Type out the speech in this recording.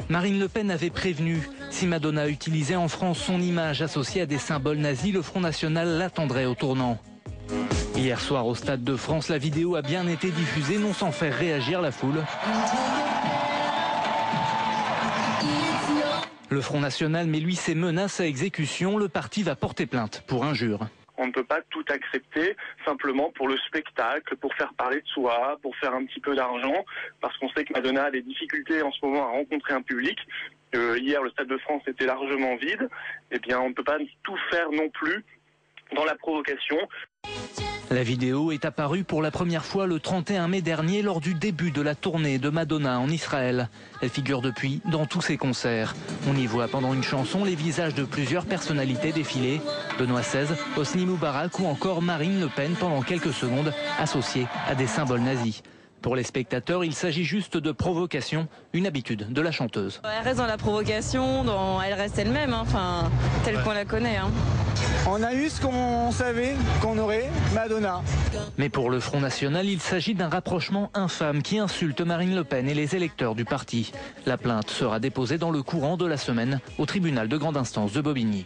Marine Le Pen avait prévenu. Si Madonna utilisait en France son image associée à des symboles nazis, le Front National l'attendrait au tournant. Hier soir au Stade de France, la vidéo a bien été diffusée, non sans faire réagir la foule. Le Front National met lui ses menaces à exécution. Le parti va porter plainte pour injure. On ne peut pas tout accepter simplement pour le spectacle, pour faire parler de soi, pour faire un petit peu d'argent, parce qu'on sait que Madonna a des difficultés en ce moment à rencontrer un public. Hier, le Stade de France était largement vide. Eh bien, on ne peut pas tout faire non plus dans la provocation. La vidéo est apparue pour la première fois le 31 mai dernier lors du début de la tournée de Madonna en Israël. Elle figure depuis dans tous ses concerts. On y voit pendant une chanson les visages de plusieurs personnalités défiler. Benoît XVI, Hosni Moubarak ou encore Marine Le Pen pendant quelques secondes associés à des symboles nazis. Pour les spectateurs, il s'agit juste de provocation, une habitude de la chanteuse. Elle reste dans la provocation, elle reste elle-même, telle qu'on la connaît. On a eu ce qu'on savait qu'on aurait, Madonna. Mais pour le Front National, il s'agit d'un rapprochement infâme qui insulte Marine Le Pen et les électeurs du parti. La plainte sera déposée dans le courant de la semaine au tribunal de grande instance de Bobigny.